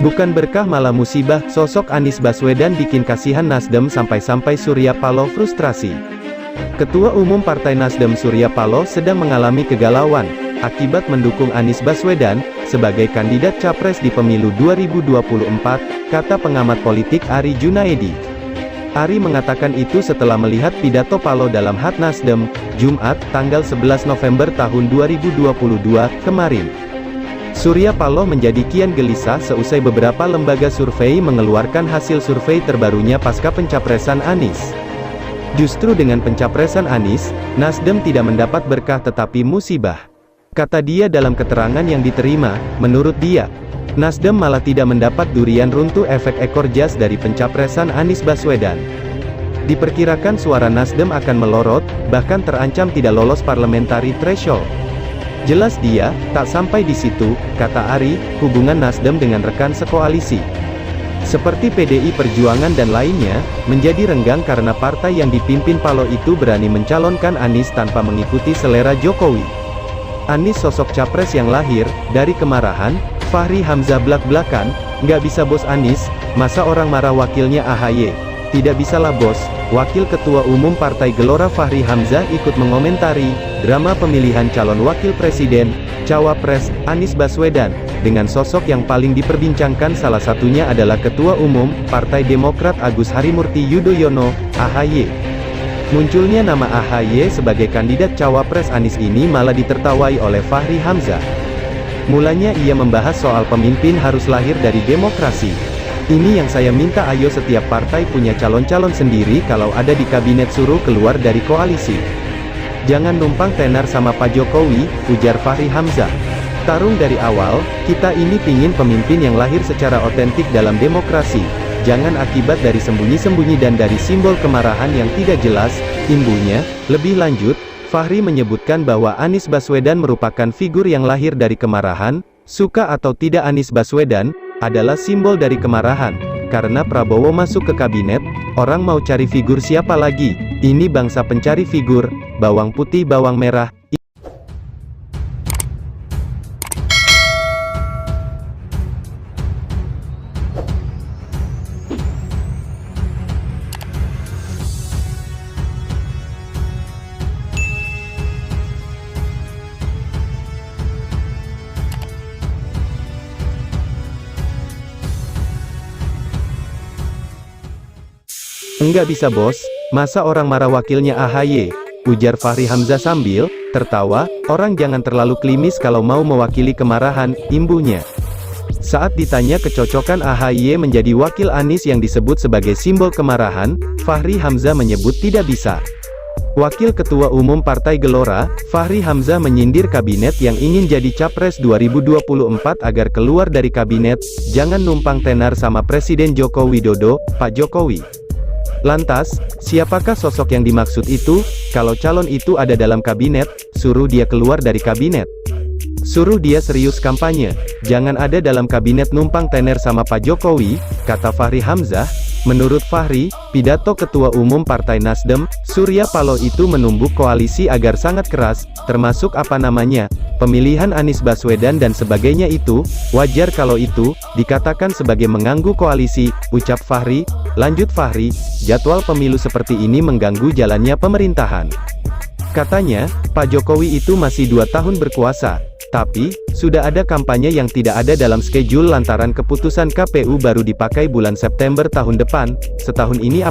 Bukan berkah malah musibah, sosok Anies Baswedan bikin kasihan Nasdem sampai-sampai Surya Paloh frustrasi. Ketua Umum Partai Nasdem Surya Paloh sedang mengalami kegalauan, akibat mendukung Anies Baswedan, sebagai kandidat capres di pemilu 2024, kata pengamat politik Ari Junaedi. Ari mengatakan itu setelah melihat pidato Paloh dalam HUT Nasdem, Jumat, tanggal 11 November tahun 2022, kemarin. Surya Paloh menjadi kian gelisah seusai beberapa lembaga survei mengeluarkan hasil survei terbarunya pasca pencapresan Anies. Justru dengan pencapresan Anies, Nasdem tidak mendapat berkah tetapi musibah. Kata dia dalam keterangan yang diterima, menurut dia, Nasdem malah tidak mendapat durian runtuh efek ekor jas dari pencapresan Anies Baswedan. Diperkirakan suara Nasdem akan melorot, bahkan terancam tidak lolos parliamentary threshold. Jelas dia, tak sampai di situ, kata Ari, hubungan Nasdem dengan rekan sekoalisi, seperti PDI Perjuangan dan lainnya, menjadi renggang karena partai yang dipimpin Paloh itu berani mencalonkan Anies tanpa mengikuti selera Jokowi. Anies sosok capres yang lahir dari kemarahan, Fahri Hamzah blak-blakan, nggak bisa bos Anies, masa orang marah wakilnya AHY. Tidak bisalah bos, Wakil Ketua Umum Partai Gelora Fahri Hamzah ikut mengomentari drama pemilihan calon wakil presiden, cawapres, Anies Baswedan, dengan sosok yang paling diperbincangkan salah satunya adalah Ketua Umum Partai Demokrat Agus Harimurti Yudhoyono, AHY. Munculnya nama AHY sebagai kandidat cawapres Anies ini malah ditertawai oleh Fahri Hamzah. Mulanya ia membahas soal pemimpin harus lahir dari demokrasi. Ini yang saya minta, ayo setiap partai punya calon-calon sendiri, kalau ada di kabinet suruh keluar dari koalisi. Jangan numpang tenar sama Pak Jokowi, ujar Fahri Hamzah. Tarung dari awal, kita ini pingin pemimpin yang lahir secara otentik dalam demokrasi. Jangan akibat dari sembunyi-sembunyi dan dari simbol kemarahan yang tidak jelas, imbunya. Lebih lanjut, Fahri menyebutkan bahwa Anies Baswedan merupakan figur yang lahir dari kemarahan. Suka atau tidak Anies Baswedan adalah simbol dari kemarahan. Karena Prabowo masuk ke kabinet, orang mau cari figur siapa lagi? Ini bangsa pencari figur, bawang putih bawang merah. Enggak bisa bos, masa orang marah wakilnya AHY, ujar Fahri Hamzah sambil tertawa. Orang jangan terlalu klimis kalau mau mewakili kemarahan, imbunya. Saat ditanya kecocokan AHY menjadi wakil Anies yang disebut sebagai simbol kemarahan, Fahri Hamzah menyebut tidak bisa. Wakil Ketua Umum Partai Gelora, Fahri Hamzah menyindir kabinet yang ingin jadi capres 2024 agar keluar dari kabinet, jangan numpang tenar sama Presiden Joko Widodo, Pak Jokowi. Lantas, siapakah sosok yang dimaksud itu? Kalau calon itu ada dalam kabinet, suruh dia keluar dari kabinet. Suruh dia serius kampanye, jangan ada dalam kabinet numpang tener sama Pak Jokowi, kata Fahri Hamzah. Menurut Fahri, pidato Ketua Umum Partai Nasdem, Surya Paloh itu menumbuk koalisi agar sangat keras, termasuk pemilihan Anies Baswedan dan sebagainya itu, wajar kalau itu, dikatakan sebagai mengganggu koalisi, ucap Fahri. Lanjut Fahri, jadwal pemilu seperti ini mengganggu jalannya pemerintahan. Katanya, Pak Jokowi itu masih 2 tahun berkuasa. Tapi, sudah ada kampanye yang tidak ada dalam schedule lantaran keputusan KPU baru dipakai bulan September tahun depan. Setahun ini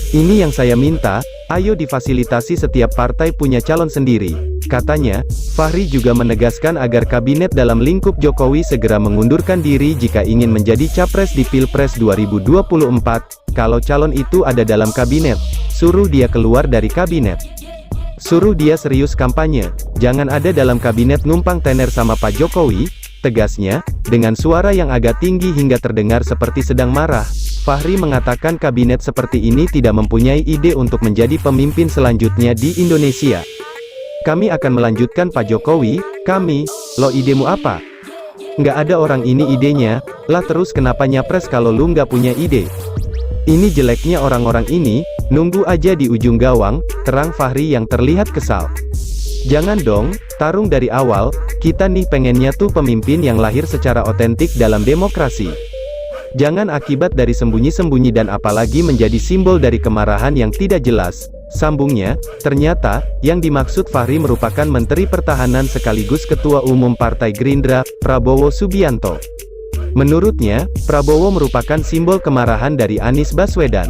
Ini yang saya minta, ayo difasilitasi setiap partai punya calon sendiri. Katanya, Fahri juga menegaskan agar kabinet dalam lingkup Jokowi segera mengundurkan diri jika ingin menjadi capres di Pilpres 2024. Kalau calon itu ada dalam kabinet, suruh dia keluar dari kabinet. Suruh dia serius kampanye, jangan ada dalam kabinet numpang tener sama Pak Jokowi, tegasnya, dengan suara yang agak tinggi hingga terdengar seperti sedang marah. Fahri mengatakan kabinet seperti ini tidak mempunyai ide untuk menjadi pemimpin selanjutnya di Indonesia. Kami akan melanjutkan Pak Jokowi, lo idemu apa? Nggak ada orang ini idenya, lah terus kenapa nyapres kalau lu nggak punya ide? Ini jeleknya orang-orang ini, nunggu aja di ujung gawang, terang Fahri yang terlihat kesal. Jangan dong, tarung dari awal, kita nih pengennya tuh pemimpin yang lahir secara otentik dalam demokrasi. Jangan akibat dari sembunyi-sembunyi dan apalagi menjadi simbol dari kemarahan yang tidak jelas. Sambungnya, ternyata, yang dimaksud Fahri merupakan Menteri Pertahanan sekaligus Ketua Umum Partai Gerindra, Prabowo Subianto. Menurutnya, Prabowo merupakan simbol kemarahan dari Anies Baswedan.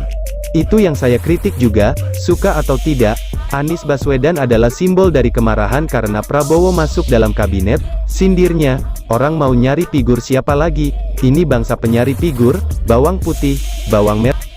Itu yang saya kritik juga, suka atau tidak, Anies Baswedan adalah simbol dari kemarahan karena Prabowo masuk dalam kabinet, sindirnya, orang mau nyari figur siapa lagi, ini bangsa penyari figur, bawang putih, bawang merah.